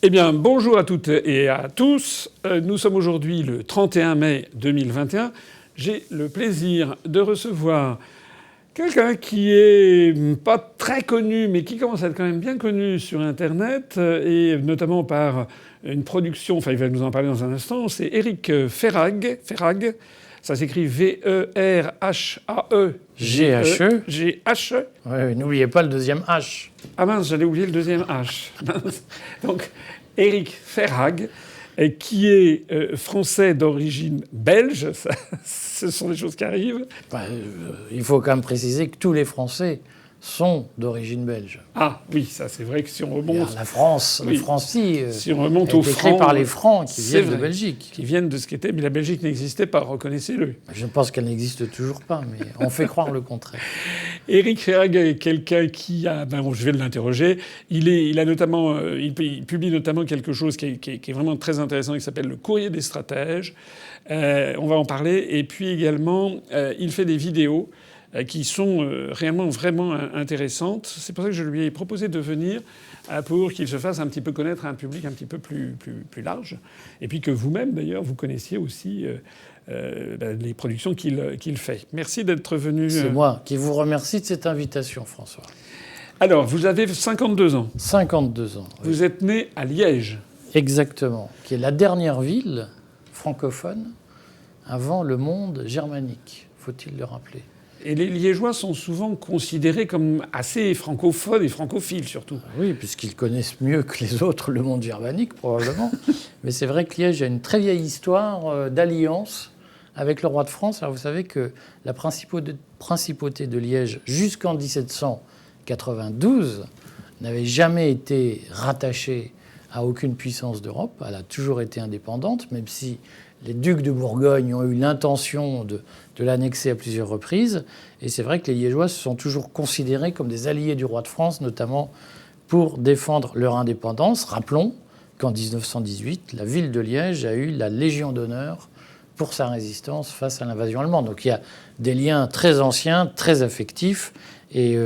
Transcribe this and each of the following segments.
Eh bien, bonjour à toutes et à tous. Nous sommes aujourd'hui le 31 mai 2021. J'ai le plaisir de recevoir quelqu'un qui est pas très connu, mais qui commence à être quand même bien connu sur Internet, et notamment par une production, enfin il va nous en parler dans un instant, c'est Éric Ferrag. Ferrag, ça s'écrit V-E-R-H-A-E. G-H-E. G-H-E. Ouais, n'oubliez pas le deuxième H. Ah mince, j'allais oublier le deuxième H. Donc, Éric Ferrag, qui est français d'origine belge, ça, ce sont des choses qui arrivent. Il faut quand même préciser que tous les Français sont d'origine belge. Ah oui, ça c'est vrai que si on remonte... La France, oui. le Francie, si on remonte aux créé par les Francs qui viennent de Belgique. Qui viennent de ce qu'était, mais la Belgique n'existait pas, reconnaissez-le. Je pense qu'elle n'existe toujours pas, mais on fait croire le contraire. Éric Ferrag est quelqu'un qui a... je vais l'interroger. Il publie notamment quelque chose qui est vraiment très intéressant, qui s'appelle Le Courrier des stratèges. On va en parler. Et puis également, il fait des vidéos qui sont réellement vraiment intéressantes. C'est pour ça que je lui ai proposé de venir pour qu'il se fasse un petit peu connaître à un public un petit peu plus large. Et puis que vous-même, d'ailleurs, vous connaissiez aussi les productions qu'il fait. Merci d'être venu. C'est moi qui vous remercie de cette invitation, François. Alors, vous avez 52 ans. 52 ans. Oui. Vous êtes né à Liège. Exactement. Qui est la dernière ville francophone avant le monde germanique, faut-il le rappeler. Et les Liégeois sont souvent considérés comme assez francophones et francophiles, surtout. Oui, puisqu'ils connaissent mieux que les autres le monde germanique, probablement. Mais c'est vrai que Liège a une très vieille histoire d'alliance avec le roi de France. Alors vous savez que la principauté de Liège, jusqu'en 1792, n'avait jamais été rattachée à aucune puissance d'Europe. Elle a toujours été indépendante, même si les ducs de Bourgogne ont eu l'intention de l'annexer à plusieurs reprises. Et c'est vrai que les Liégeois se sont toujours considérés comme des alliés du roi de France, notamment pour défendre leur indépendance. Rappelons qu'en 1918, la ville de Liège a eu la Légion d'honneur pour sa résistance face à l'invasion allemande. Donc il y a des liens très anciens, très affectifs. Et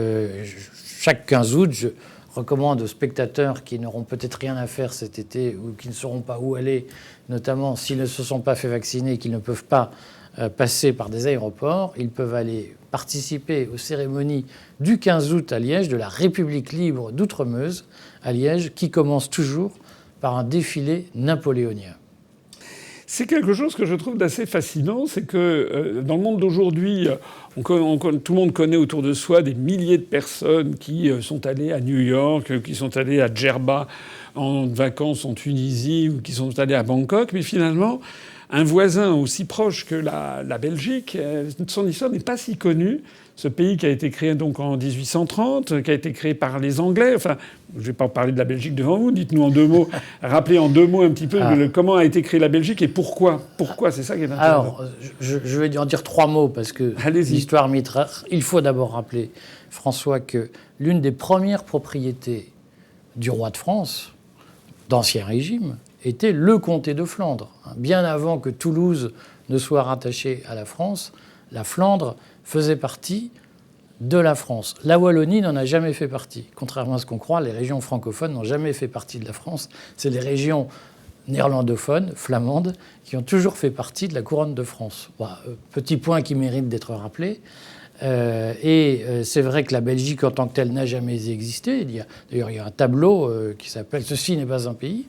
chaque 15 août, je recommande aux spectateurs qui n'auront peut-être rien à faire cet été ou qui ne sauront pas où aller, notamment s'ils ne se sont pas fait vacciner et qu'ils ne peuvent pas passer par des aéroports, ils peuvent aller participer aux cérémonies du 15 août à Liège, de la République libre d'Outremeuse à Liège, qui commence toujours par un défilé napoléonien. C'est quelque chose que je trouve d'assez fascinant, c'est que dans le monde d'aujourd'hui, tout le monde connaît autour de soi des milliers de personnes qui sont allées à New York, qui sont allées à Djerba en vacances en Tunisie, ou qui sont allées à Bangkok, mais finalement, un voisin aussi proche que la Belgique, son histoire n'est pas si connue. Ce pays qui a été créé donc en 1830, qui a été créé par les Anglais. Enfin, je ne vais pas parler de la Belgique devant vous. Dites-nous en deux mots, rappelez en deux mots un petit peu comment a été créée la Belgique et pourquoi. Pourquoi, c'est ça qui est intéressant. Alors, je vais en dire trois mots parce que l'histoire militaire. Il faut d'abord rappeler, François, que l'une des premières propriétés du roi de France, d'Ancien Régime, était le comté de Flandre. Bien avant que Toulouse ne soit rattachée à la France, la Flandre faisait partie de la France. La Wallonie n'en a jamais fait partie. Contrairement à ce qu'on croit, les régions francophones n'ont jamais fait partie de la France. C'est les régions néerlandophones, flamandes, qui ont toujours fait partie de la couronne de France. Petit point qui mérite d'être rappelé. C'est vrai que la Belgique en tant que telle n'a jamais existé. D'ailleurs, il y a un tableau qui s'appelle « Ceci n'est pas un pays »,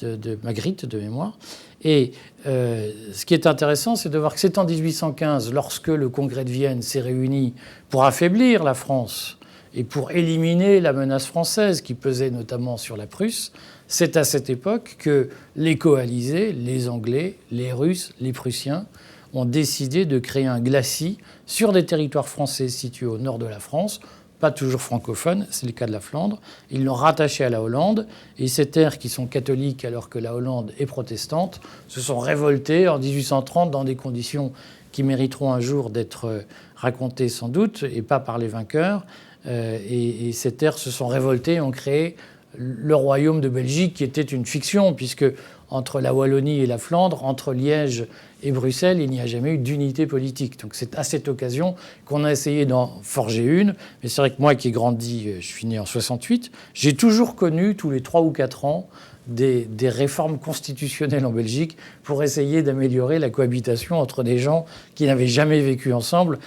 de Magritte, de mémoire. Et ce qui est intéressant, c'est de voir que c'est en 1815, lorsque le Congrès de Vienne s'est réuni pour affaiblir la France et pour éliminer la menace française qui pesait notamment sur la Prusse, c'est à cette époque que les coalisés, les Anglais, les Russes, les Prussiens, ont décidé de créer un glacis sur des territoires français situés au nord de la France, pas toujours francophones, c'est le cas de la Flandre. Ils l'ont rattaché à la Hollande, et ces terres qui sont catholiques alors que la Hollande est protestante se sont révoltées en 1830 dans des conditions qui mériteront un jour d'être racontées sans doute, et pas par les vainqueurs. Et ces terres se sont révoltées et ont créé le royaume de Belgique, qui était une fiction, puisque entre la Wallonie et la Flandre, entre Liège et Bruxelles, il n'y a jamais eu d'unité politique. Donc c'est à cette occasion qu'on a essayé d'en forger une. Mais c'est vrai que moi qui ai grandi, je suis né en 68, j'ai toujours connu tous les 3 ou 4 ans des réformes constitutionnelles en Belgique pour essayer d'améliorer la cohabitation entre des gens qui n'avaient jamais vécu ensemble.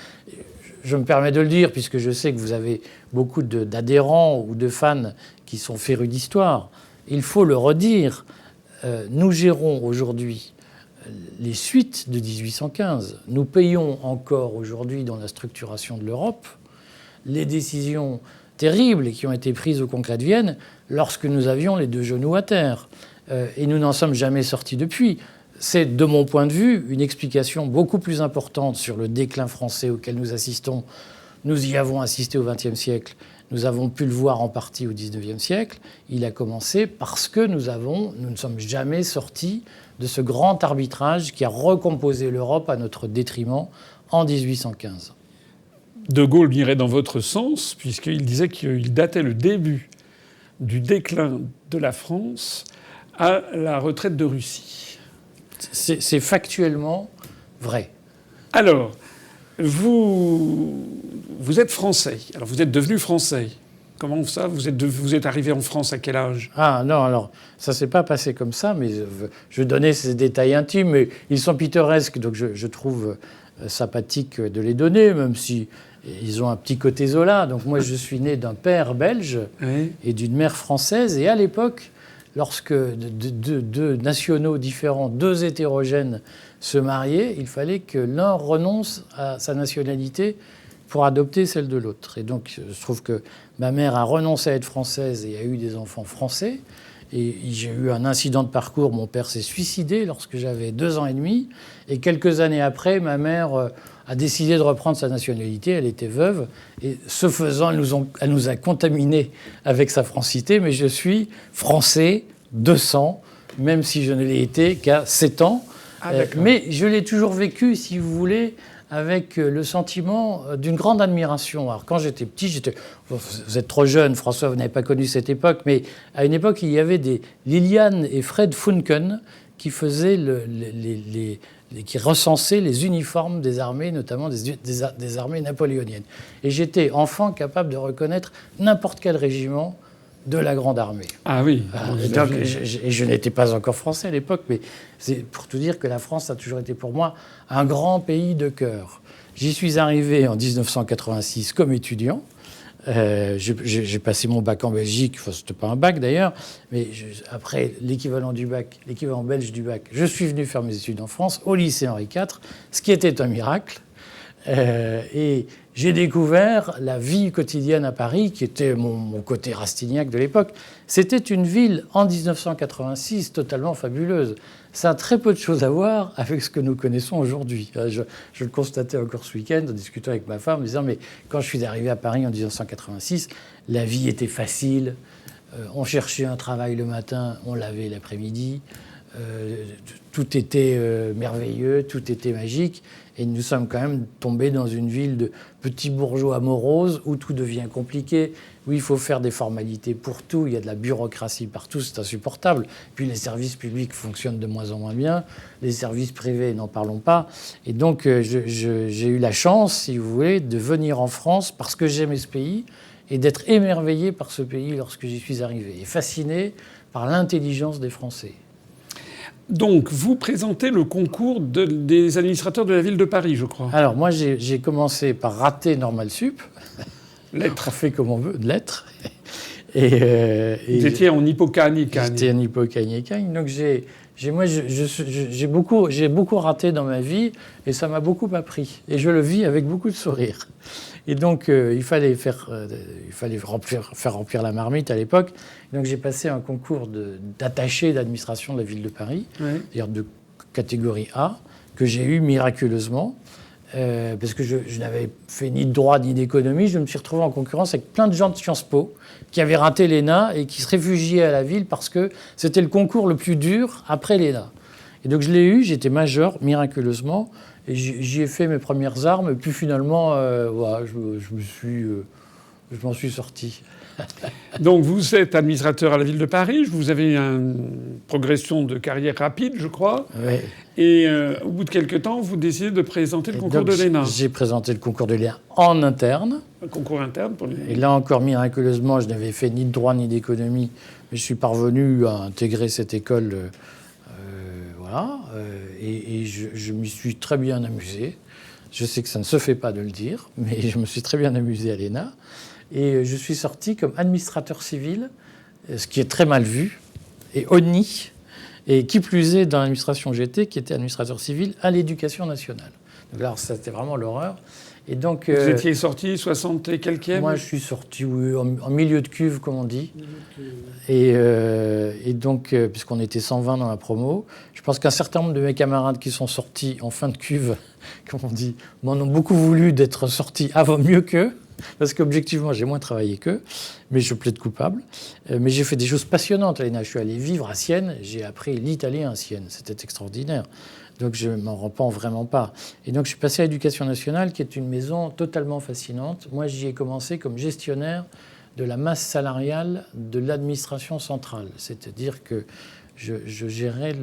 Je me permets de le dire, puisque je sais que vous avez beaucoup d'adhérents ou de fans qui sont férus d'histoire. Il faut le redire, nous gérons aujourd'hui les suites de 1815. Nous payons encore aujourd'hui dans la structuration de l'Europe les décisions terribles qui ont été prises au Congrès de Vienne lorsque nous avions les deux genoux à terre. Et nous n'en sommes jamais sortis depuis. C'est, de mon point de vue, une explication beaucoup plus importante sur le déclin français auquel nous assistons. Nous y avons assisté au XXe siècle. Nous avons pu le voir en partie au XIXe siècle. Il a commencé parce que nous ne sommes jamais sortis de ce grand arbitrage qui a recomposé l'Europe à notre détriment en 1815. De Gaulle irait dans votre sens, puisqu'il disait qu'il datait le début du déclin de la France à la retraite de Russie. C'est factuellement vrai. Alors, vous êtes français. Alors, vous êtes devenu français. Comment ça vous êtes arrivé en France à quel âge? Ah non, alors, ça s'est pas passé comme ça, mais je donnais ces détails intimes, mais ils sont pittoresques, donc je trouve sympathique de les donner, même si ils ont un petit côté Zola. Donc moi, je suis né d'un père belge et d'une mère française, et à l'époque, lorsque deux nationaux différents, deux hétérogènes se mariaient, il fallait que l'un renonce à sa nationalité pour adopter celle de l'autre. Et donc, je trouve que ma mère a renoncé à être française et a eu des enfants français. Et j'ai eu un incident de parcours. Mon père s'est suicidé lorsque j'avais 2 ans et demi. Et quelques années après, ma mère a décidé de reprendre sa nationalité. Elle était veuve. Et ce faisant, elle nous a contaminés avec sa francité. Mais je suis français de sang, même si je ne l'ai été qu'à 7 ans. Mais je l'ai toujours vécu, si vous voulez, avec le sentiment d'une grande admiration. Alors, quand j'étais petit, vous êtes trop jeune, François, vous n'avez pas connu cette époque, mais à une époque, il y avait des Liliane et Fred Funken qui faisaient qui recensaient les uniformes des armées, notamment des armées napoléoniennes. Et j'étais enfant capable de reconnaître n'importe quel régiment de la Grande Armée. Ah oui. Et je n'étais pas encore français à l'époque, mais c'est pour tout dire que la France a toujours été pour moi un grand pays de cœur. J'y suis arrivé en 1986 comme étudiant. J'ai passé mon bac en Belgique, enfin c'était pas un bac d'ailleurs, mais après l'équivalent du bac, l'équivalent belge du bac, je suis venu faire mes études en France, au lycée Henri IV, ce qui était un miracle. Et j'ai découvert la vie quotidienne à Paris, qui était mon côté rastignac de l'époque. C'était une ville, en 1986, totalement fabuleuse. Ça a très peu de choses à voir avec ce que nous connaissons aujourd'hui. Je le constatais encore ce week-end, en discutant avec ma femme, en me disant, mais quand je suis arrivé à Paris en 1986, la vie était facile. On cherchait un travail le matin, on l'avait l'après-midi. Tout était merveilleux, tout était magique. Et nous sommes quand même tombés dans une ville de petits bourgeois moroses où tout devient compliqué, où il faut faire des formalités pour tout, il y a de la bureaucratie partout, c'est insupportable. Puis les services publics fonctionnent de moins en moins bien, les services privés, n'en parlons pas. Et donc j'ai eu la chance, si vous voulez, de venir en France parce que j'aimais ce pays et d'être émerveillé par ce pays lorsque j'y suis arrivé, et fasciné par l'intelligence des Français. Donc, vous présentez le concours des administrateurs de la ville de Paris, je crois. Alors, moi, j'ai commencé par rater Normal Sup. Lettres. On fait comme on veut, de lettres. Vous étiez en Hippocagne-Cagne. J'étais en Hippocagne-Cagne. Donc, j'ai beaucoup raté dans ma vie et ça m'a beaucoup appris. Et je le vis avec beaucoup de sourire. Et donc, il fallait faire remplir la marmite à l'époque. Donc, j'ai passé un concours d'attaché d'administration de la ville de Paris, c'est-à-dire de catégorie A, que j'ai eu miraculeusement, parce que je n'avais fait ni de droit ni d'économie. Je me suis retrouvé en concurrence avec plein de gens de Sciences Po qui avaient raté l'ENA et qui se réfugiaient à la ville parce que c'était le concours le plus dur après l'ENA. Et donc, je l'ai eu, j'étais major miraculeusement. Et j'y ai fait mes premières armes, et puis finalement, voilà, je me suis je m'en suis sorti. Donc vous êtes administrateur à la ville de Paris, vous avez une progression de carrière rapide, je crois. Oui. Et au bout de quelques temps, vous décidez de présenter le concours de l'ENA. J'ai présenté le concours de l'ENA en interne. Un concours interne pour les... Et là encore, miraculeusement, je n'avais fait ni de droit ni d'économie, mais je suis parvenu à intégrer cette école. Voilà. Et je m'y suis très bien amusé. Je sais que ça ne se fait pas de le dire, mais je me suis très bien amusé à l'ENA. Et je suis sorti comme administrateur civil, ce qui est très mal vu, et ONI, et qui plus est dans l'administration GT, qui était administrateur civil à l'Éducation nationale. Donc là, c'était vraiment l'horreur. Et donc, vous étiez sorti 60 et quelquième? Moi, je suis sorti en milieu de cuve, comme on dit. Et donc, puisqu'on était 120 dans la promo, je pense qu'un certain nombre de mes camarades qui sont sortis en fin de cuve, comme on dit, m'en ont beaucoup voulu d'être sortis avant mieux qu'eux. Parce qu'objectivement, j'ai moins travaillé qu'eux, mais je plaide coupable. Mais j'ai fait des choses passionnantes à l'ENA. Je suis allé vivre à Sienne, j'ai appris l'italien à Sienne. C'était extraordinaire. Donc je ne m'en repens vraiment pas. Et donc je suis passé à l'Éducation nationale, qui est une maison totalement fascinante. Moi, j'y ai commencé comme gestionnaire de la masse salariale de l'administration centrale. C'est-à-dire que je gérais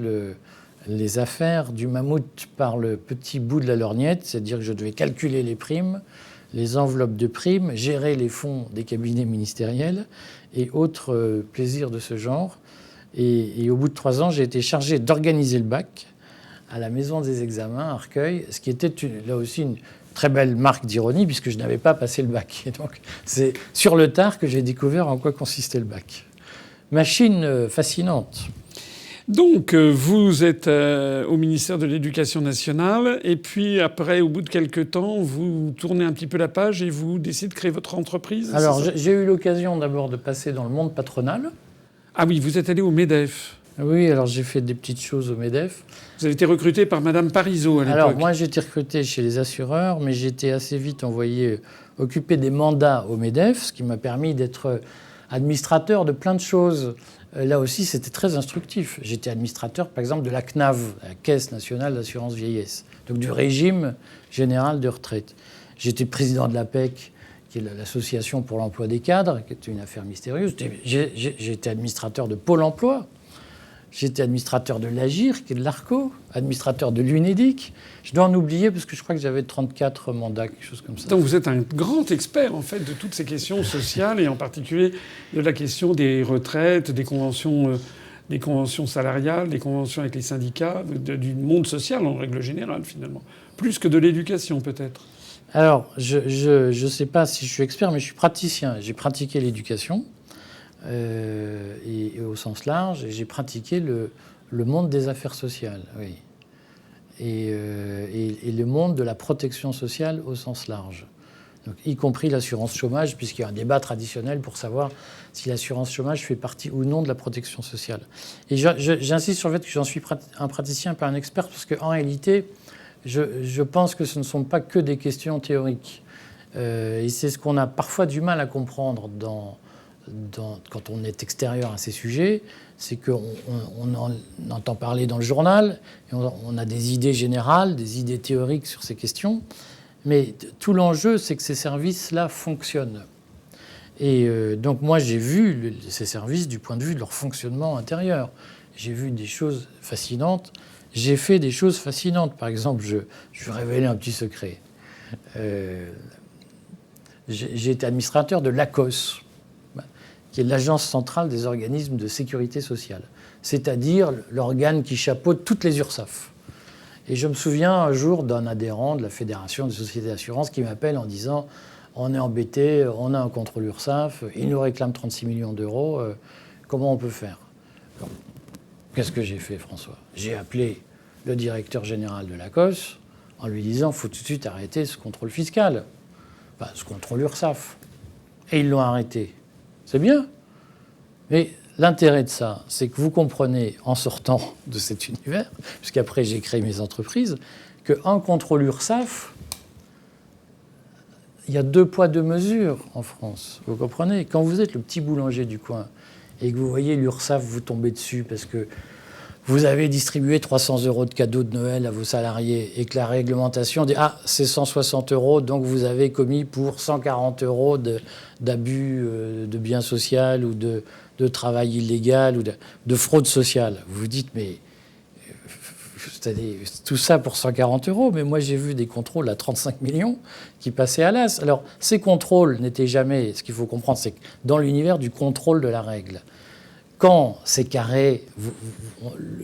les affaires du mammouth par le petit bout de la lorgnette. C'est-à-dire que je devais calculer les primes, les enveloppes de primes, gérer les fonds des cabinets ministériels et autres plaisirs de ce genre. Et au bout de 3 ans, j'ai été chargé d'organiser le bac à la Maison des examens, Arcueil, ce qui était là aussi une très belle marque d'ironie, puisque je n'avais pas passé le bac. Et donc, c'est sur le tard que j'ai découvert en quoi consistait le bac. Machine fascinante. Donc, vous êtes au ministère de l'Éducation nationale, et puis après, au bout de quelques temps, vous tournez un petit peu la page et vous décidez de créer votre entreprise. Alors, j'ai eu l'occasion d'abord de passer dans le monde patronal. Ah oui, vous êtes allé au MEDEF. Oui, alors j'ai fait des petites choses au MEDEF. Vous avez été recruté par Madame Parisot à l'époque. Alors, moi, j'ai été recruté chez les assureurs, mais j'ai été assez vite envoyé occuper des mandats au MEDEF, ce qui m'a permis d'être administrateur de plein de choses. Là aussi, c'était très instructif. J'étais administrateur, par exemple, de la CNAV, la Caisse nationale d'assurance vieillesse, donc du régime général de retraite. J'étais président de l'APEC, qui est l'association pour l'emploi des cadres, qui est une affaire mystérieuse. J'étais administrateur de Pôle emploi. J'étais administrateur de l'AGIR, qui est de l'ARCO, administrateur de l'UNEDIC. Je dois en oublier parce que je crois que j'avais 34 mandats, quelque chose comme ça. Donc vous êtes un grand expert, en fait, de toutes ces questions sociales et en particulier de la question des retraites, des conventions salariales, des conventions avec les syndicats, du monde social en règle générale, finalement. Plus que de l'éducation, peut-être. Alors, je ne sais pas si je suis expert, mais je suis praticien. J'ai pratiqué l'éducation. Et au sens large, j'ai pratiqué le monde des affaires sociales, oui. Et le monde de la protection sociale au sens large. Donc, y compris l'assurance chômage, puisqu'il y a un débat traditionnel pour savoir si l'assurance chômage fait partie ou non de la protection sociale. Et j'insiste sur le fait que j'en suis un praticien, pas un expert, parce qu'en réalité, je pense que ce ne sont pas que des questions théoriques. Et c'est ce qu'on a parfois du mal à comprendre quand on est extérieur à ces sujets, c'est qu'on en entend parler dans le journal, et on a des idées générales, des idées théoriques sur ces questions, mais tout l'enjeu, c'est que ces services-là fonctionnent. Et donc moi, j'ai vu ces services du point de vue de leur fonctionnement intérieur. J'ai vu des choses fascinantes. J'ai fait des choses fascinantes. Par exemple, je vais révéler un petit secret. J'ai été administrateur de l'ACOS, qui est l'Agence centrale des organismes de sécurité sociale, c'est-à-dire l'organe qui chapeaute toutes les URSSAF. Et je me souviens un jour d'un adhérent de la Fédération des sociétés d'assurance qui m'appelle en disant « On est embêté, on a un contrôle URSSAF, il nous réclame 36 millions d'euros, comment on peut faire ?» Qu'est-ce que j'ai fait, François? J'ai appelé le directeur général de l'ACOS en lui disant « Il faut tout de suite arrêter ce contrôle fiscal, enfin, ce contrôle URSSAF. » Et ils l'ont arrêté. C'est bien. Mais l'intérêt de ça, c'est que vous comprenez, en sortant de cet univers, puisqu'après j'ai créé mes entreprises, qu'un contrôle URSSAF, il y a 2 poids 2 mesures en France. Vous comprenez? Quand vous êtes le petit boulanger du coin et que vous voyez l'URSSAF vous tomber dessus parce que vous avez distribué 300 € de cadeaux de Noël à vos salariés et que la réglementation dit « Ah, c'est 160 €, donc vous avez commis pour 140 € d'abus de biens social ou de travail illégal ou de fraude sociale. » Vous vous dites « Mais tout ça pour 140 €, mais moi j'ai vu des contrôles à 35 millions qui passaient à l'as. » Alors, ces contrôles n'étaient jamais... Ce qu'il faut comprendre, c'est que dans l'univers du contrôle de la règle, quand c'est carré,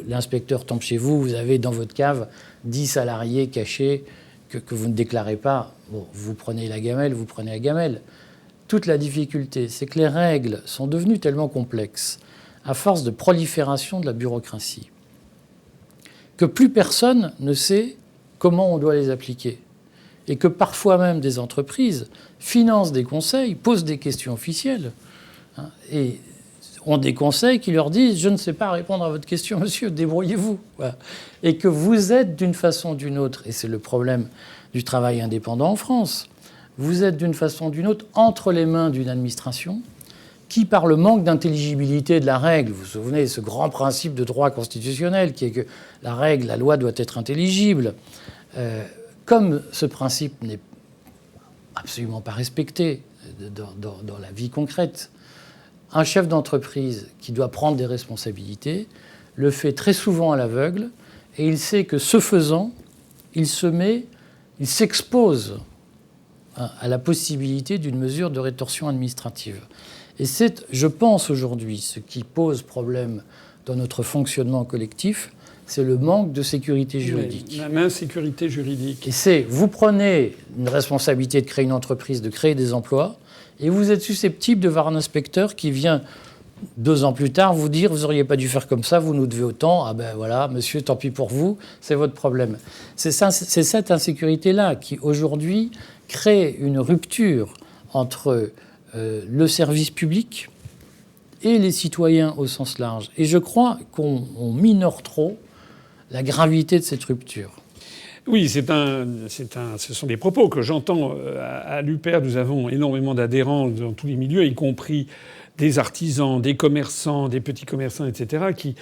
l'inspecteur tombe chez vous, vous avez dans votre cave 10 salariés cachés que vous ne déclarez pas. Bon, vous prenez la gamelle, vous prenez la gamelle. Toute la difficulté, c'est que les règles sont devenues tellement complexes, à force de prolifération de la bureaucratie, que plus personne ne sait comment on doit les appliquer. Et que parfois même des entreprises financent des conseils, posent des questions officielles, et ont des conseils qui leur disent « Je ne sais pas répondre à votre question, monsieur, débrouillez-vous. » Voilà. Et que vous êtes d'une façon ou d'une autre, et c'est le problème du travail indépendant en France, vous êtes d'une façon ou d'une autre entre les mains d'une administration qui, par le manque d'intelligibilité de la règle, vous vous souvenez, ce grand principe de droit constitutionnel qui est que la règle, la loi doit être intelligible, comme ce principe n'est absolument pas respecté dans la vie concrète, un chef d'entreprise qui doit prendre des responsabilités le fait très souvent à l'aveugle, et il sait que ce faisant, il s'expose à la possibilité d'une mesure de rétorsion administrative. Et c'est, je pense aujourd'hui, ce qui pose problème dans notre fonctionnement collectif, c'est le manque de sécurité juridique. L'insécurité juridique. Et c'est, vous prenez une responsabilité de créer une entreprise, de créer des emplois, et vous êtes susceptible de voir un inspecteur qui vient 2 ans plus tard vous dire « Vous n'auriez pas dû faire comme ça, vous nous devez autant. Ah ben voilà, monsieur, tant pis pour vous, c'est votre problème. » C'est cette insécurité-là qui, aujourd'hui, crée une rupture entre le service public et les citoyens au sens large. Et je crois qu'on minore trop la gravité de cette rupture. Oui, ce sont des propos que j'entends à l'UPR. Nous avons énormément d'adhérents dans tous les milieux, y compris des artisans, des commerçants, des petits commerçants, etc., qui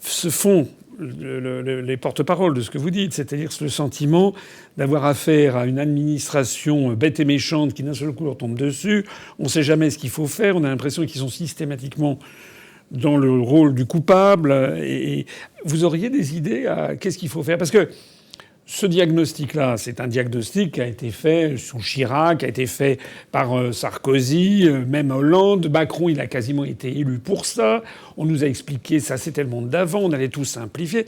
se font les porte-paroles de ce que vous dites, c'est-à-dire le sentiment d'avoir affaire à une administration bête et méchante qui d'un seul coup leur tombe dessus. On ne sait jamais ce qu'il faut faire. On a l'impression qu'ils sont systématiquement dans le rôle du coupable. Et vous auriez des idées à qu'est-ce qu'il faut faire? Parce que ce diagnostic-là, c'est un diagnostic qui a été fait sous Chirac, qui a été fait par Sarkozy, même Hollande. Macron, il a quasiment été élu pour ça. On nous a expliqué ça, c'était le monde d'avant, on allait tout simplifier.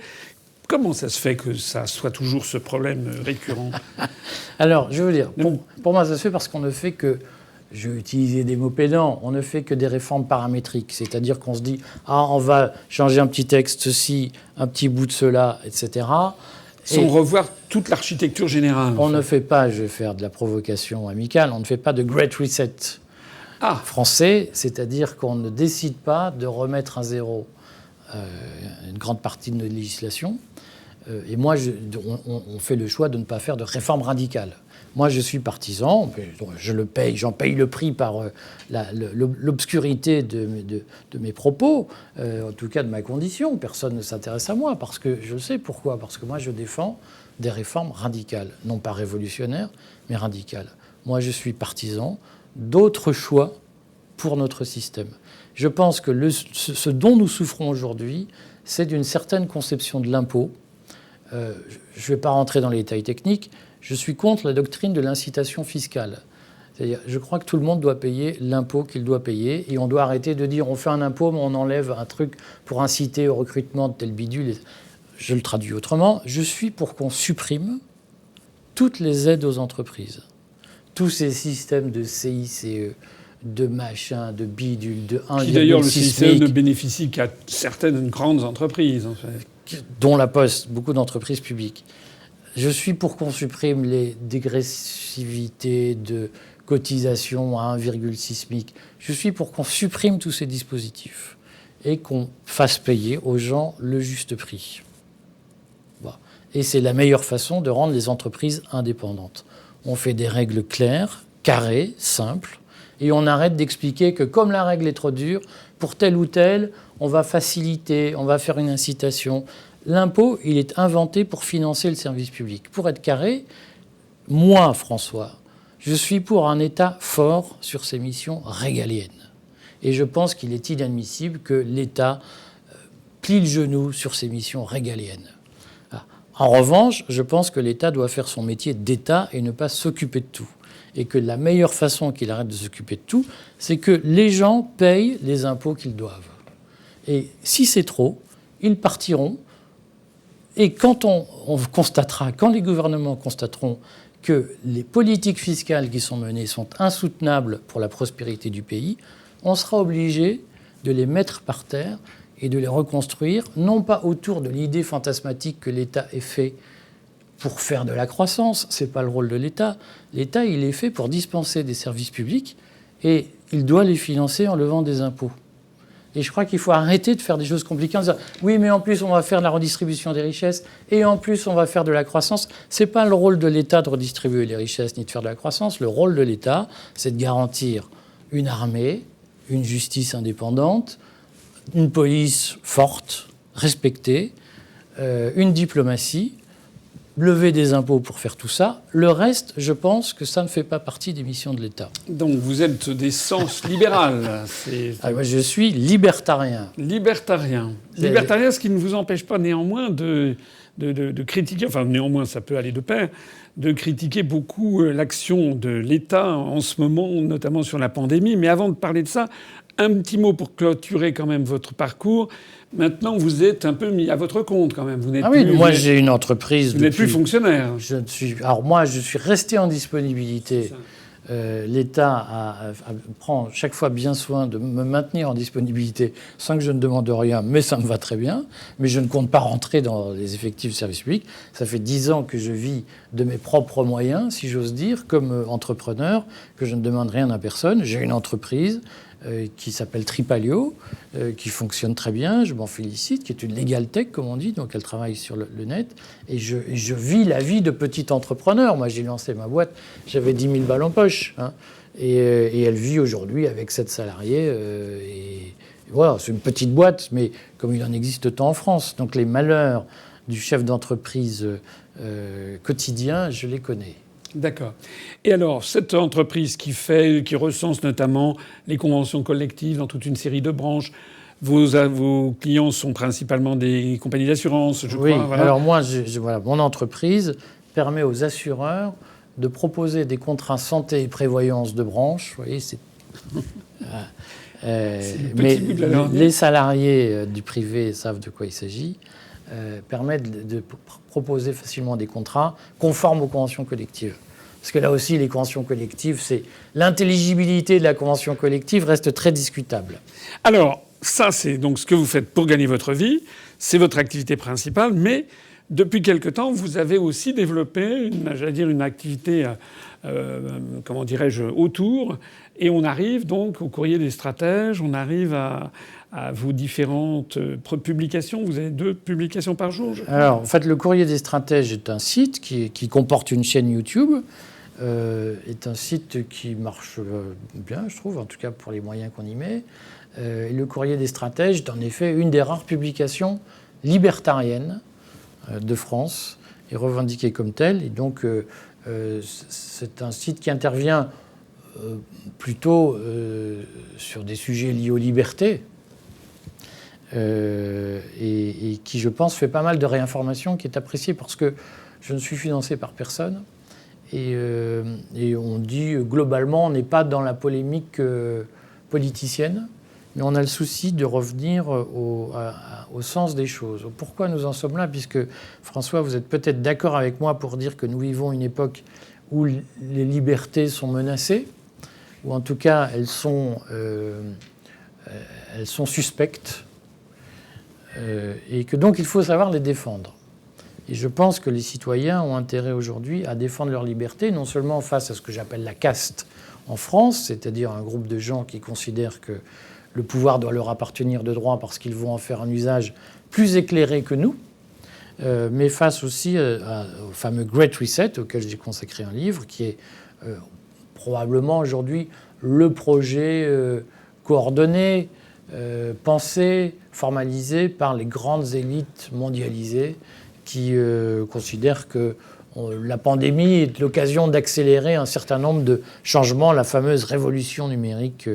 Comment ça se fait que ça soit toujours ce problème récurrent? Alors, je veux dire, pour moi, ça se fait parce qu'on ne fait que, je vais utiliser des mots pédants, on ne fait que des réformes paramétriques. C'est-à-dire qu'on se dit, on va changer un petit texte, ceci, un petit bout de cela, etc., sans revoir toute l'architecture générale. On ne fait pas, je vais faire de la provocation amicale, on ne fait pas de Great Reset français, c'est-à-dire qu'on ne décide pas de remettre à zéro une grande partie de notre législation. Et moi, on fait le choix de ne pas faire de réforme radicale. Moi, je suis partisan, je le paye, j'en paye le prix par l'obscurité de mes propos, en tout cas de ma condition. Personne ne s'intéresse à moi, parce que je sais pourquoi. Parce que moi, je défends des réformes radicales, non pas révolutionnaires, mais radicales. Moi, je suis partisan d'autres choix pour notre système. Je pense que ce dont nous souffrons aujourd'hui, c'est d'une certaine conception de l'impôt. Je ne vais pas rentrer dans les détails techniques. Je suis contre la doctrine de l'incitation fiscale. C'est-à-dire, je crois que tout le monde doit payer l'impôt qu'il doit payer, et on doit arrêter de dire on fait un impôt, mais on enlève un truc pour inciter au recrutement de tel bidule. Je le traduis autrement. Je suis pour qu'on supprime toutes les aides aux entreprises. Tous ces systèmes de CICE, de machin, de bidule, de 1,6 qui d'ailleurs, le CICE ne bénéficie qu'à certaines grandes entreprises, en fait. Dont la Poste, beaucoup d'entreprises publiques. Je suis pour qu'on supprime les dégressivités de cotisation à 1,6 SMIC. Je suis pour qu'on supprime tous ces dispositifs et qu'on fasse payer aux gens le juste prix. Bon. Et c'est la meilleure façon de rendre les entreprises indépendantes. On fait des règles claires, carrées, simples, et on arrête d'expliquer que comme la règle est trop dure, pour tel ou tel, on va faciliter, on va faire une incitation. L'impôt, il est inventé pour financer le service public. Pour être carré, moi, François, je suis pour un État fort sur ses missions régaliennes. Et je pense qu'il est inadmissible que l'État plie le genou sur ses missions régaliennes. En revanche, je pense que l'État doit faire son métier d'État et ne pas s'occuper de tout. Et que la meilleure façon qu'il arrête de s'occuper de tout, c'est que les gens payent les impôts qu'ils doivent. Et si c'est trop, ils partiront. Et quand on constatera, quand les gouvernements constateront que les politiques fiscales qui sont menées sont insoutenables pour la prospérité du pays, on sera obligé de les mettre par terre et de les reconstruire, non pas autour de l'idée fantasmatique que l'État est fait pour faire de la croissance. Ce n'est pas le rôle de l'État. L'État, il est fait pour dispenser des services publics et il doit les financer en levant des impôts. Et je crois qu'il faut arrêter de faire des choses compliquées en disant « oui, mais en plus, on va faire de la redistribution des richesses et en plus, on va faire de la croissance ». Ce n'est pas le rôle de l'État de redistribuer les richesses ni de faire de la croissance. Le rôle de l'État, c'est de garantir une armée, une justice indépendante, une police forte, respectée, une diplomatie, lever des impôts pour faire tout ça. Le reste, je pense que ça ne fait pas partie des missions de l'État. Donc vous êtes d'essence libérale. Moi, je suis libertarien. Libertarien. Libertarien, ce qui ne vous empêche pas néanmoins de critiquer, enfin néanmoins ça peut aller de pair, de critiquer beaucoup l'action de l'État en ce moment, notamment sur la pandémie. Mais avant de parler de ça, un petit mot pour clôturer quand même votre parcours. Maintenant, vous êtes un peu mis à votre compte quand même. Vous n'êtes oui, plus, moi j'ai une entreprise. Vous n'êtes plus fonctionnaire. Alors moi, je suis resté en disponibilité. L'État prend chaque fois bien soin de me maintenir en disponibilité sans que je ne demande rien, mais ça me va très bien. Mais je ne compte pas rentrer dans les effectifs du service public. Ça fait 10 ans que je vis de mes propres moyens, si j'ose dire, comme entrepreneur, que je ne demande rien à personne. J'ai une entreprise qui s'appelle Tripalio, qui fonctionne très bien, je m'en félicite, qui est une legal tech, comme on dit, donc elle travaille sur le net. Et je vis la vie de petit entrepreneur. Moi, j'ai lancé ma boîte, j'avais 10 000 balles en poche. Hein, et elle vit aujourd'hui avec 7 salariés. Et voilà, c'est une petite boîte, mais comme il en existe tant en France. Donc les malheurs du chef d'entreprise quotidien, je les connais. D'accord. Et alors, cette entreprise qui recense notamment les conventions collectives dans toute une série de branches, vos clients sont principalement des compagnies d'assurance, je crois. Voilà. Alors moi, voilà, mon entreprise permet aux assureurs de proposer des contrats santé et prévoyance de branche. Vous voyez, c'est... mais les salariés du privé savent de quoi il s'agit. Permettent de proposer facilement des contrats conformes aux conventions collectives. Parce que là aussi, les conventions collectives, l'intelligibilité de la convention collective reste très discutable. Alors, ça, c'est donc ce que vous faites pour gagner votre vie. C'est votre activité principale. Mais depuis quelque temps, vous avez aussi développé une activité, comment dirais-je, autour. Et on arrive donc au Courrier des stratèges, on arrive à vos différentes publications. Vous avez 2 publications par jour, je crois. Alors, en fait, le Courrier des stratèges est un site qui comporte une chaîne YouTube, est un site qui marche bien, je trouve, en tout cas pour les moyens qu'on y met. Le Courrier des stratèges est en effet une des rares publications libertariennes de France et revendiquée comme telle. Et donc, c'est un site qui intervient plutôt sur des sujets liés aux libertés, et qui, je pense, fait pas mal de réinformation, qui est appréciée parce que je ne suis financé par personne. Et on dit, globalement, on n'est pas dans la polémique politicienne, mais on a le souci de revenir au sens des choses. Pourquoi nous en sommes là ? Puisque, François, vous êtes peut-être d'accord avec moi pour dire que nous vivons une époque où les libertés sont menacées, ou en tout cas, elles sont suspectes, et que donc il faut savoir les défendre. Et je pense que les citoyens ont intérêt aujourd'hui à défendre leur liberté, non seulement face à ce que j'appelle la caste en France, c'est-à-dire un groupe de gens qui considèrent que le pouvoir doit leur appartenir de droit parce qu'ils vont en faire un usage plus éclairé que nous, mais face aussi au fameux Great Reset, auquel j'ai consacré un livre, qui est probablement aujourd'hui le projet coordonné pensée, formalisée par les grandes élites mondialisées qui considèrent que la pandémie est l'occasion d'accélérer un certain nombre de changements, la fameuse révolution numérique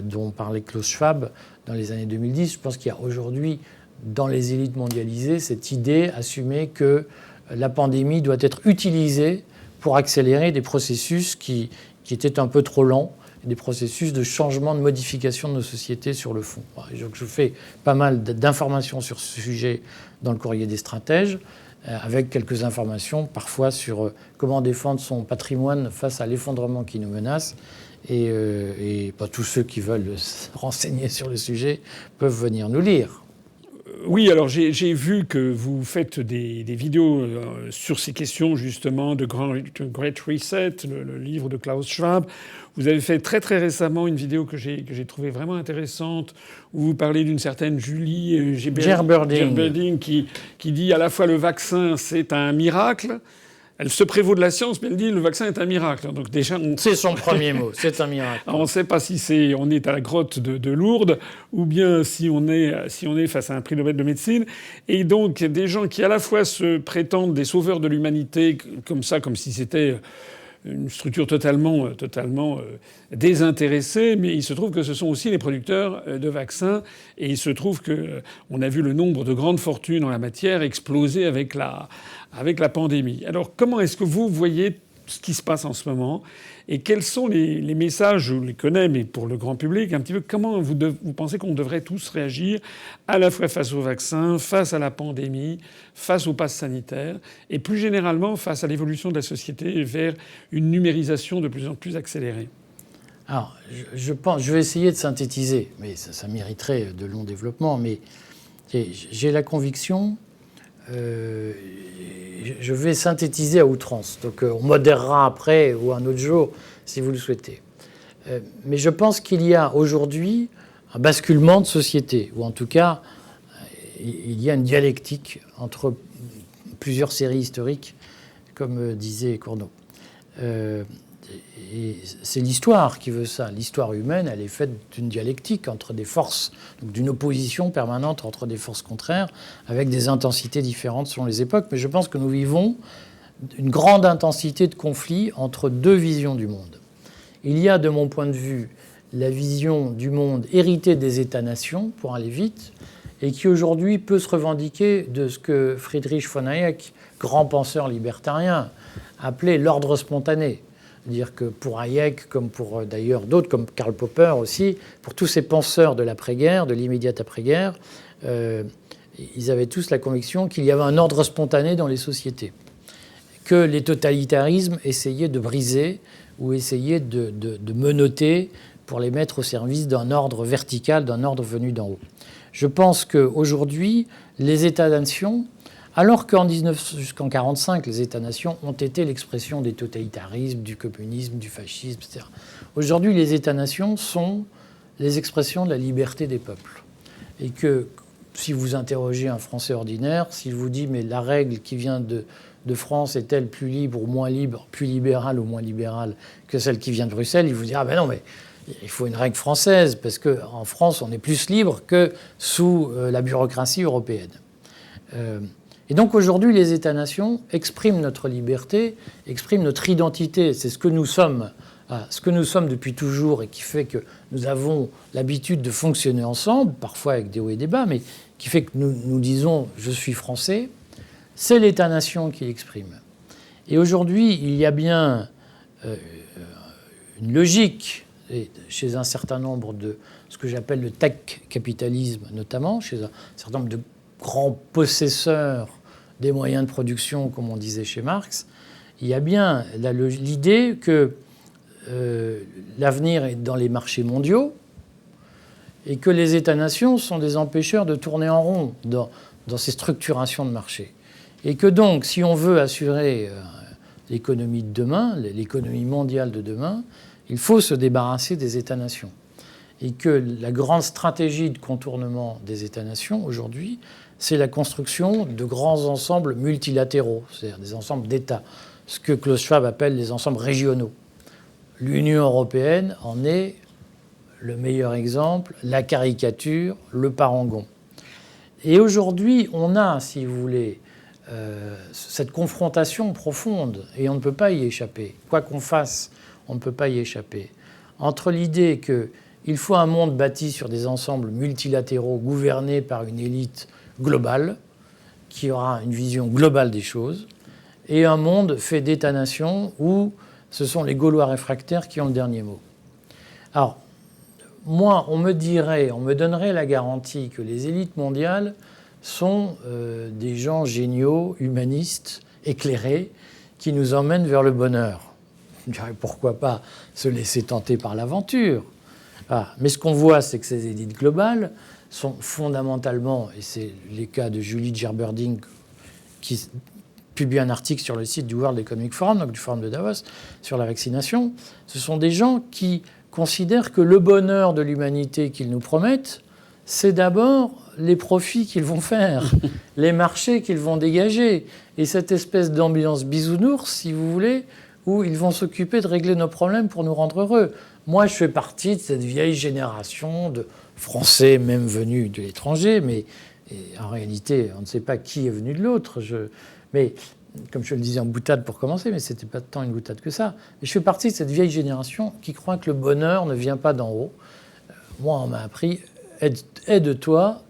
dont parlait Klaus Schwab dans les années 2010. Je pense qu'il y a aujourd'hui, dans les élites mondialisées, cette idée assumée que la pandémie doit être utilisée pour accélérer des processus qui étaient un peu trop lents, des processus de changement, de modification de nos sociétés sur le fond. Donc je fais pas mal d'informations sur ce sujet dans le Courrier des stratèges, avec quelques informations parfois sur comment défendre son patrimoine face à l'effondrement qui nous menace. Et tous ceux qui veulent se renseigner sur le sujet peuvent venir nous lire. Oui, alors j'ai vu que vous faites des vidéos sur ces questions justement de Great Reset, le livre de Klaus Schwab. Vous avez fait très très récemment une vidéo que j'ai trouvée vraiment intéressante où vous parlez d'une certaine Julie Gerberding qui dit à la fois le vaccin c'est un miracle. Elle se prévaut de la science, mais elle dit le vaccin est un miracle. Donc déjà, c'est son premier mot, c'est un miracle. On ne sait pas si on est à la grotte de Lourdes ou bien si on est face à un prix Nobel de médecine. Et donc des gens qui à la fois se prétendent des sauveurs de l'humanité comme si c'était une structure totalement désintéressée, mais il se trouve que ce sont aussi les producteurs de vaccins, et il se trouve que on a vu le nombre de grandes fortunes en la matière exploser avec la pandémie. Alors comment est-ce que vous voyez ce qui se passe en ce moment et quels sont les messages, je les connais, mais pour le grand public, un petit peu, comment vous pensez qu'on devrait tous réagir à la fois face au vaccin, face à la pandémie, face au pass sanitaire et plus généralement face à l'évolution de la société vers une numérisation de plus en plus accélérée? Alors, je vais essayer de synthétiser, mais ça mériterait de longs développements, mais j'ai la conviction... je vais synthétiser à outrance. Donc on modérera après ou un autre jour si vous le souhaitez. Mais je pense qu'il y a aujourd'hui un basculement de société, ou en tout cas il y a une dialectique entre plusieurs séries historiques, comme disait Cournot. Et c'est l'histoire qui veut ça. L'histoire humaine, elle est faite d'une dialectique entre des forces, donc d'une opposition permanente entre des forces contraires, avec des intensités différentes selon les époques. Mais je pense que nous vivons une grande intensité de conflit entre deux visions du monde. Il y a, de mon point de vue, la vision du monde héritée des États-nations, pour aller vite, et qui aujourd'hui peut se revendiquer de ce que Friedrich von Hayek, grand penseur libertarien, appelait l'ordre spontané. Dire que pour Hayek, comme pour d'ailleurs d'autres, comme Karl Popper aussi, pour tous ces penseurs de l'après-guerre, de l'immédiate après-guerre, ils avaient tous la conviction qu'il y avait un ordre spontané dans les sociétés, que les totalitarismes essayaient de briser ou essayaient de menotter pour les mettre au service d'un ordre vertical, d'un ordre venu d'en haut. Je pense qu'aujourd'hui, les États-nations, alors qu'en jusqu'en 1945, les États-nations ont été l'expression des totalitarismes, du communisme, du fascisme, etc. Aujourd'hui, les États-nations sont les expressions de la liberté des peuples. Et que si vous interrogez un Français ordinaire, s'il vous dit « mais la règle qui vient de France est-elle plus libre ou moins libre, plus libérale ou moins libérale que celle qui vient de Bruxelles ?» il vous dira « ah ben non, mais il faut une règle française, parce qu'en France, on est plus libre que sous la bureaucratie européenne. » Et donc aujourd'hui, les États-nations expriment notre liberté, expriment notre identité. C'est ce que nous sommes depuis toujours et qui fait que nous avons l'habitude de fonctionner ensemble, parfois avec des hauts et des bas, mais qui fait que nous disons « je suis français », c'est l'État-nation qui l'exprime. Et aujourd'hui, il y a bien une logique chez un certain nombre de ce que j'appelle le tech-capitalisme, notamment, chez un certain nombre de grands possesseurs des moyens de production, comme on disait chez Marx, il y a bien l'idée que l'avenir est dans les marchés mondiaux et que les États-nations sont des empêcheurs de tourner en rond dans ces structurations de marché. Et que donc, si on veut assurer l'économie de demain, l'économie mondiale de demain, il faut se débarrasser des États-nations. Et que la grande stratégie de contournement des États-nations aujourd'hui, c'est la construction de grands ensembles multilatéraux, c'est-à-dire des ensembles d'États, ce que Klaus Schwab appelle les ensembles régionaux. L'Union européenne en est le meilleur exemple, la caricature, le parangon. Et aujourd'hui, on a, si vous voulez, cette confrontation profonde, et on ne peut pas y échapper. Quoi qu'on fasse, on ne peut pas y échapper. Entre l'idée qu'il faut un monde bâti sur des ensembles multilatéraux gouvernés par une élite globale, qui aura une vision globale des choses, et un monde fait d'États-nations où ce sont les Gaulois réfractaires qui ont le dernier mot. Alors, moi, on me donnerait la garantie que les élites mondiales sont des gens géniaux, humanistes, éclairés, qui nous emmènent vers le bonheur. Je dirais pourquoi pas se laisser tenter par l'aventure. Ah, mais ce qu'on voit, c'est que ces élites globales sont fondamentalement, et c'est les cas de Julie Gerberding, qui publie un article sur le site du World Economic Forum, donc du Forum de Davos, sur la vaccination, ce sont des gens qui considèrent que le bonheur de l'humanité qu'ils nous promettent, c'est d'abord les profits qu'ils vont faire, les marchés qu'ils vont dégager, et cette espèce d'ambiance bisounours, si vous voulez, où ils vont s'occuper de régler nos problèmes pour nous rendre heureux. Moi, je fais partie de cette vieille génération de Français, même venus de l'étranger, mais en réalité, on ne sait pas qui est venu de l'autre. Mais, comme je le disais en boutade pour commencer, mais c'était pas tant une boutade que ça. Mais je fais partie de cette vieille génération qui croit que le bonheur ne vient pas d'en haut. Moi, on m'a appris aide-toi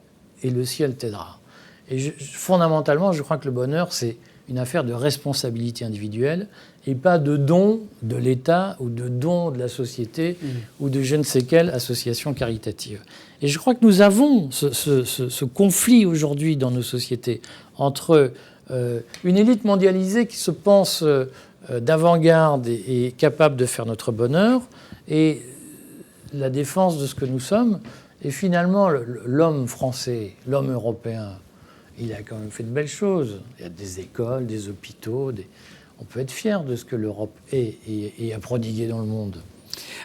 et le ciel t'aidera. Et fondamentalement, je crois que le bonheur, c'est une affaire de responsabilité individuelle et pas de don de l'État ou de don de la société ou de je ne sais quelle association caritative. Et je crois que nous avons ce conflit aujourd'hui dans nos sociétés entre une élite mondialisée qui se pense d'avant-garde et capable de faire notre bonheur et la défense de ce que nous sommes. Et finalement, l'homme français, l'homme européen, il a quand même fait de belles choses. Il y a des écoles, des hôpitaux. On peut être fier de ce que l'Europe est et a prodigué dans le monde.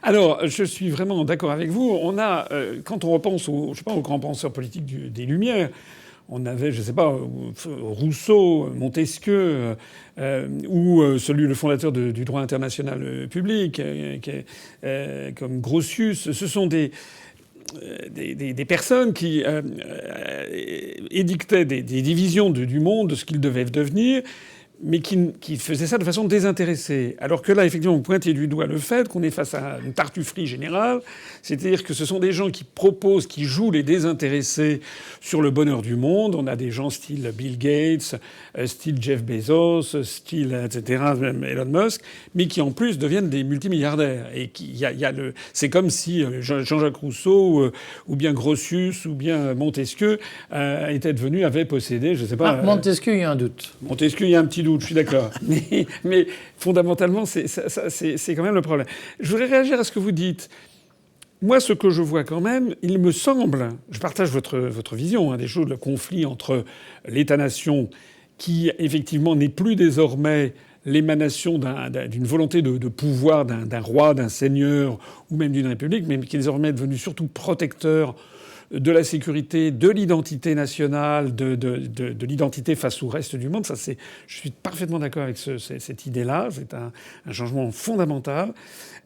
Alors, je suis vraiment d'accord avec vous. On a, quand on repense aux grands penseurs politiques des Lumières, on avait, je ne sais pas, Rousseau, Montesquieu, ou le fondateur du droit international public, comme Grotius. Ce sont des personnes qui édictaient des divisions du monde, de ce qu'il devait devenir, mais qui faisaient ça de façon désintéressée. Alors que là, effectivement, vous pointez du doigt le fait qu'on est face à une tartufferie générale, c'est-à-dire que ce sont des gens qui proposent, qui jouent les désintéressés sur le bonheur du monde. On a des gens style Bill Gates, style Jeff Bezos, style etc., même Elon Musk, mais qui en plus deviennent des multimilliardaires. Et c'est comme si Jean-Jacques Rousseau ou bien Grotius ou bien Montesquieu avait possédé, je sais pas. Montesquieu, il y a un doute. Montesquieu, il y a un petit doute, je suis d'accord. mais fondamentalement, c'est quand même le problème. Je voudrais réagir à ce que vous dites. Moi, ce que je vois quand même, il me semble, je partage votre vision des choses, le conflit entre l'État-nation, qui effectivement n'est plus désormais l'émanation d'une volonté de pouvoir d'un roi, d'un seigneur ou même d'une république, mais qui est désormais devenu surtout protecteur de la sécurité, de l'identité nationale, de l'identité face au reste du monde. Je suis parfaitement d'accord avec cette idée-là. C'est un changement fondamental.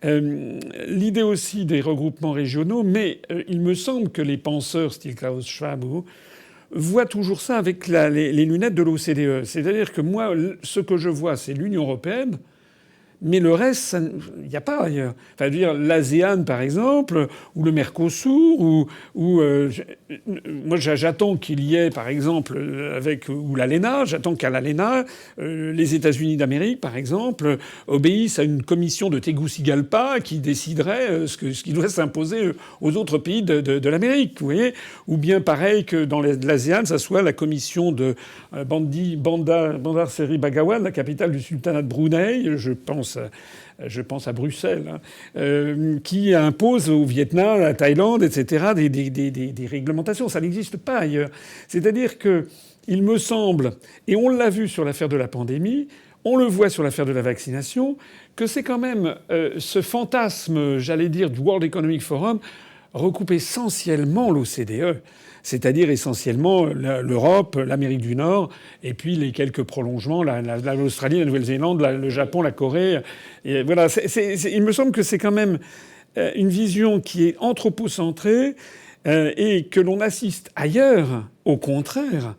L'idée aussi des regroupements régionaux, mais il me semble que les penseurs, style Klaus Schwab, voient toujours ça avec les lunettes de l'OCDE. C'est-à-dire que moi, ce que je vois, c'est l'Union européenne. Mais le reste, il n'y a pas ailleurs. Enfin, je veux dire, l'ASEAN, par exemple, ou le Mercosur, moi, j'attends qu'il y ait, par exemple, ou l'ALENA, j'attends qu'à l'ALENA, les États-Unis d'Amérique, par exemple, obéissent à une commission de Tegucigalpa qui déciderait ce qui doit s'imposer aux autres pays de l'Amérique, vous voyez. Ou bien, pareil, que dans l'ASEAN, ça soit la commission de Bandar Seri Begawan, la capitale du sultanat de Brunei, je pense à Bruxelles, qui impose au Vietnam, à la Thaïlande, etc., des réglementations. Ça n'existe pas ailleurs. C'est-à-dire que, il me semble, et on l'a vu sur l'affaire de la pandémie, on le voit sur l'affaire de la vaccination, que c'est quand même ce fantasme, j'allais dire, du World Economic Forum recoupe essentiellement l'OCDE. C'est-à-dire essentiellement l'Europe, l'Amérique du Nord, et puis les quelques prolongements, l'Australie, la Nouvelle-Zélande, le Japon, la Corée. Et voilà, il me semble que c'est quand même une vision qui est anthropocentrée et que l'on assiste ailleurs, au contraire,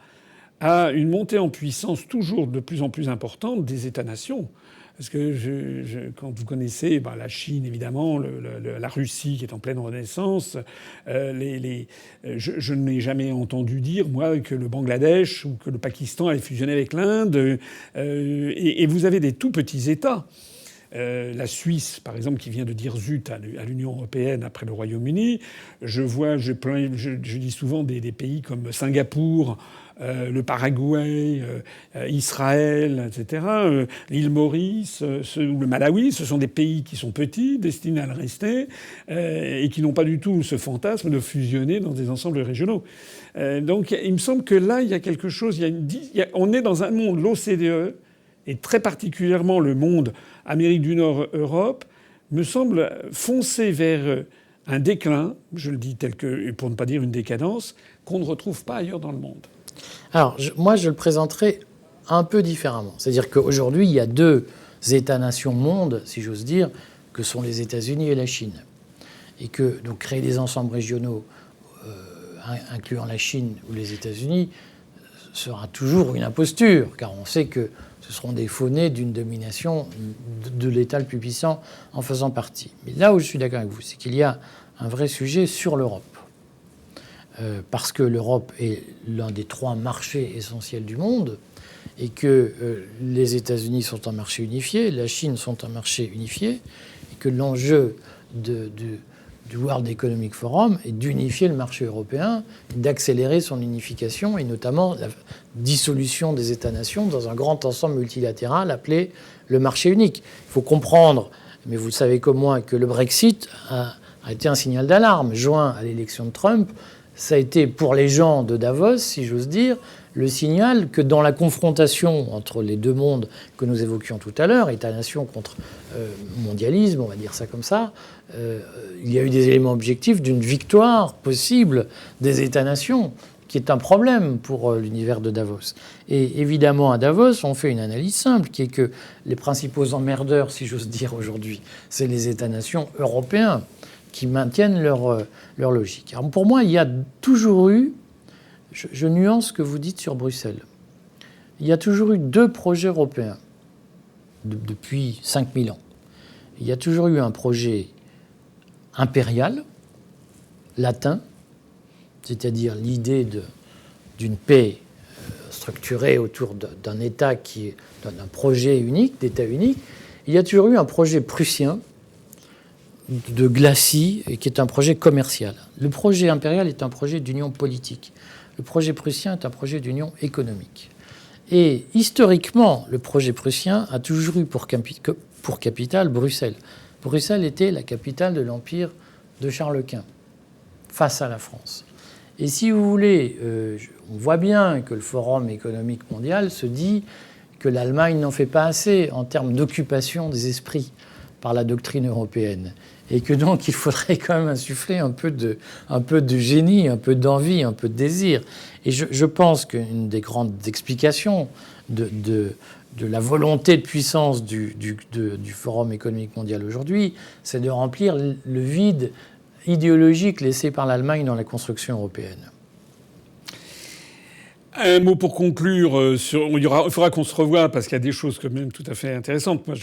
à une montée en puissance toujours de plus en plus importante des États-nations. Parce que quand vous connaissez la Chine, évidemment, la Russie qui est en pleine renaissance, je n'ai jamais entendu dire, moi, que le Bangladesh ou que le Pakistan allait fusionner avec l'Inde. Et vous avez des tout petits États. La Suisse, par exemple, qui vient de dire zut à l'Union européenne après le Royaume-Uni. Je dis souvent des pays comme Singapour, le Paraguay, Israël, etc., l'île Maurice, ou le Malawi. Ce sont des pays qui sont petits, destinés à le rester, et qui n'ont pas du tout ce fantasme de fusionner dans des ensembles régionaux. Donc il me semble que là, il y a quelque chose. On est dans un monde, l'OCDE, et très particulièrement le monde Amérique du Nord, Europe, me semble foncer vers un déclin, je le dis tel que, pour ne pas dire une décadence, qu'on ne retrouve pas ailleurs dans le monde. Alors, moi, je le présenterai un peu différemment. C'est-à-dire qu'aujourd'hui, il y a deux États-nations mondes, si j'ose dire, que sont les États-Unis et la Chine. Et que donc créer des ensembles régionaux, incluant la Chine ou les États-Unis, sera toujours une imposture, car on sait que ce seront des faux-nés d'une domination de l'État le plus puissant en faisant partie. Mais là où je suis d'accord avec vous, c'est qu'il y a un vrai sujet sur l'Europe. Parce que l'Europe est l'un des trois marchés essentiels du monde et que les États-Unis sont un marché unifié, la Chine sont un marché unifié, et que l'enjeu du World Economic Forum est d'unifier le marché européen, d'accélérer son unification et notamment la dissolution des États-nations dans un grand ensemble multilatéral appelé le marché unique. Il faut comprendre, mais vous le savez comme moi, que le Brexit a été un signal d'alarme. Joint à l'élection de Trump, ça a été pour les gens de Davos, si j'ose dire, le signal que dans la confrontation entre les deux mondes que nous évoquions tout à l'heure, État-nation contre mondialisme, on va dire ça comme ça, il y a eu des éléments objectifs d'une victoire possible des États-nations, qui est un problème pour l'univers de Davos. Et évidemment, à Davos, on fait une analyse simple, qui est que les principaux emmerdeurs, si j'ose dire aujourd'hui, c'est les États-nations européens qui maintiennent leur logique. Alors pour moi, il y a toujours eu, je nuance ce que vous dites sur Bruxelles, il y a toujours eu deux projets européens depuis 5000 ans. Il y a toujours eu un projet impérial, latin, c'est-à-dire l'idée d'une paix structurée autour d'un État d'un projet unique, d'État unique. Il y a toujours eu un projet prussien de glacis, qui est un projet commercial. Le projet impérial est un projet d'union politique. Le projet prussien est un projet d'union économique. Et historiquement, le projet prussien a toujours eu pour capitale Bruxelles. Bruxelles était la capitale de l'empire de Charles Quint, face à la France. Et si vous voulez, on voit bien que le Forum économique mondial se dit que l'Allemagne n'en fait pas assez en termes d'occupation des esprits par la doctrine européenne. Et que donc il faudrait quand même insuffler un peu de génie, un peu d'envie, un peu de désir. Et je pense qu'une des grandes explications de la volonté de puissance du Forum économique mondial aujourd'hui, c'est de remplir le vide idéologique laissé par l'Allemagne dans la construction européenne. Un mot pour conclure. Il faudra qu'on se revoie parce qu'il y a des choses quand même tout à fait intéressantes. Moi,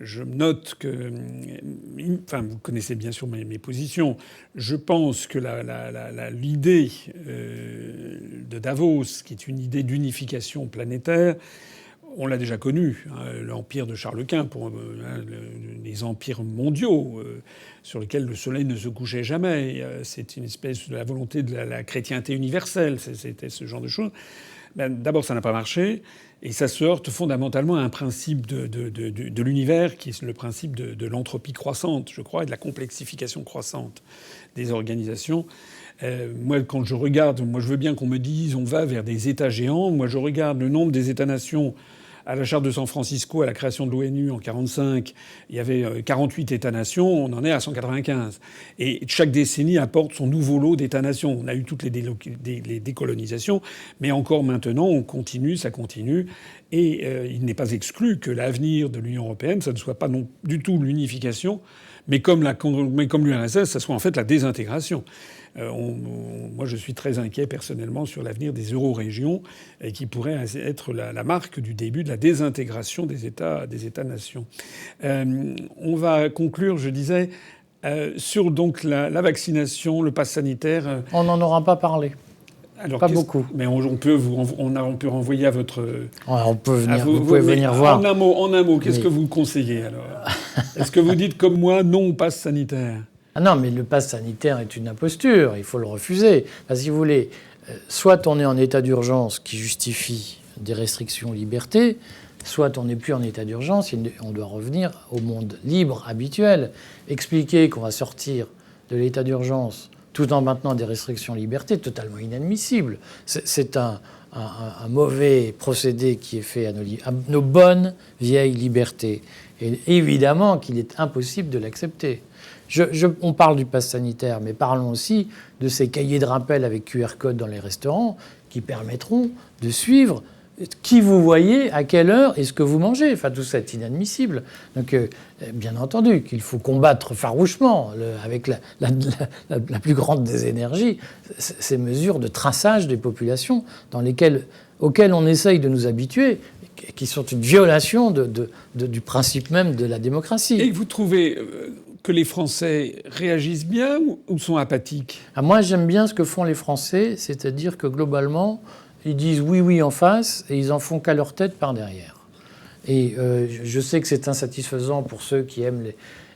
je note que, enfin, vous connaissez bien sûr mes positions. Je pense que l'idée de Davos, qui est une idée d'unification planétaire, on l'a déjà connue. L'empire de Charles Quint, les empires mondiaux sur lesquels le soleil ne se couchait jamais. C'est une espèce de la volonté de la chrétienté universelle. C'était ce genre de choses. D'abord, ça n'a pas marché. Et ça se heurte fondamentalement à un principe de l'univers qui est le principe de l'entropie croissante, je crois, et de la complexification croissante des organisations. Moi, quand je regarde, je veux bien qu'on me dise on va vers des États géants. Moi, je regarde le nombre des États-nations. À la charte de San Francisco, à la création de l'ONU en 1945, il y avait 48 États-nations, on en est à 195. Et chaque décennie apporte son nouveau lot d'États-nations. On a eu toutes les décolonisations, mais encore maintenant, on continue, ça continue. Et il n'est pas exclu que l'avenir de l'Union européenne, ça ne soit pas non du tout l'unification, mais comme l'URSS, ça soit en fait la désintégration. Moi, je suis très inquiet personnellement sur l'avenir des euro-régions, qui pourrait être la marque du début de la désintégration des États-nations. On va conclure, je disais, sur donc la vaccination, le pass sanitaire. On n'en aura pas parlé. Alors, pas beaucoup. Mais on peut renvoyer à votre. On peut venir. Vous pouvez venir voir. En un mot, qu'est-ce que vous conseillez alors? Est-ce que vous dites comme moi non au pass sanitaire? Ah non, mais le pass sanitaire est une imposture. Il faut le refuser. Parce que si vous voulez, soit on est en état d'urgence qui justifie des restrictions liberté, soit on n'est plus en état d'urgence. On doit revenir au monde libre habituel. Expliquer qu'on va sortir de l'état d'urgence tout en maintenant des restrictions liberté, totalement inadmissible. C'est un mauvais procédé qui est fait à nos bonnes vieilles libertés. Et évidemment qu'il est impossible de l'accepter. On parle du pass sanitaire, mais parlons aussi de ces cahiers de rappel avec QR code dans les restaurants qui permettront de suivre qui vous voyez, à quelle heure et ce que vous mangez. Enfin, tout ça est inadmissible. Donc, bien entendu qu'il faut combattre farouchement, avec la plus grande des énergies, ces mesures de traçage des populations auxquelles on essaye de nous habituer, qui sont une violation du principe même de la démocratie. Et vous trouvez que les Français réagissent bien ou sont apathiques? Moi, j'aime bien ce que font les Français, c'est-à-dire que globalement, ils disent oui, oui en face, et ils en font qu'à leur tête par derrière. Et je sais que c'est insatisfaisant pour ceux qui aiment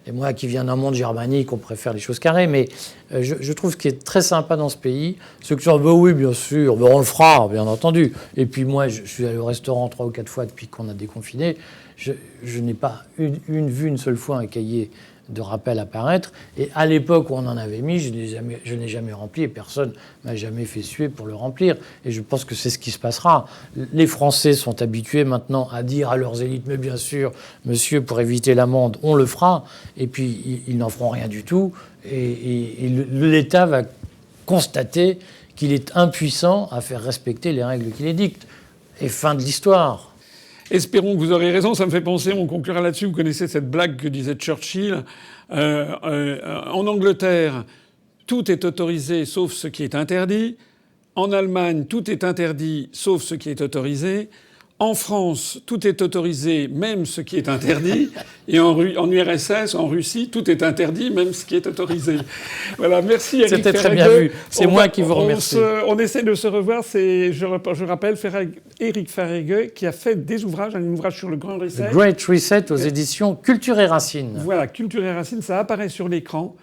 et moi qui viens d'un monde germanique, on préfère les choses carrées, mais je trouve ce qui est très sympa dans ce pays, ceux qui sont oui, bien sûr, on le fera, bien entendu. Et puis moi, je suis allé au restaurant 3 ou 4 fois depuis qu'on a déconfiné. Je n'ai pas vu une seule fois un cahier de rappel apparaître. Et à l'époque où on en avait mis, je n'ai jamais rempli et personne ne m'a jamais fait suer pour le remplir. Et je pense que c'est ce qui se passera. Les Français sont habitués maintenant à dire à leurs élites, mais bien sûr, monsieur, pour éviter l'amende, on le fera. Et puis, ils n'en feront rien du tout. Et l'État va constater qu'il est impuissant à faire respecter les règles qu'il édicte. Et fin de l'histoire. Espérons que vous aurez raison. Ça me fait penser, on conclura là-dessus, vous connaissez cette blague que disait Churchill. En Angleterre, tout est autorisé sauf ce qui est interdit. En Allemagne, tout est interdit sauf ce qui est autorisé. En France, tout est autorisé, même ce qui est interdit. Et en URSS, en Russie, tout est interdit, même ce qui est autorisé. Voilà, merci Éric Ferragueux. C'était très bien vu. C'est moi qui vous remercie. On essaie de se revoir. Je rappelle, Éric Ferragueux, qui a fait des ouvrages, un ouvrage sur le Grand Reset. The Great Reset aux éditions Culture et Racines. Voilà, Culture et Racines, ça apparaît sur l'écran.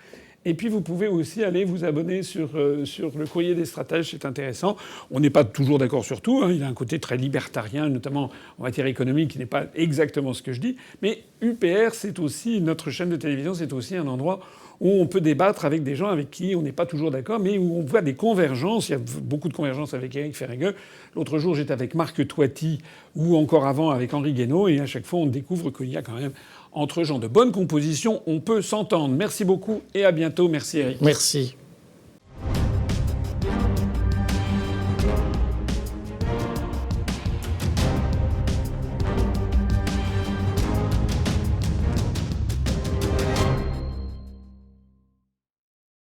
Et puis vous pouvez aussi aller vous abonner sur le Courrier des Stratèges, c'est intéressant. On n'est pas toujours d'accord sur tout, hein. Il a un côté très libertarien, notamment en matière économique, qui n'est pas exactement ce que je dis. Mais UPR, c'est aussi, notre chaîne de télévision, c'est aussi un endroit où on peut débattre avec des gens avec qui on n'est pas toujours d'accord, mais où on voit des convergences. Il y a beaucoup de convergences avec Éric Ferragueux. L'autre jour, j'étais avec Marc Toiti, ou encore avant avec Henri Guénaud, et à chaque fois, on découvre qu'il y a quand même, entre gens de bonne composition, on peut s'entendre. Merci beaucoup et à bientôt. Merci Éric. Merci.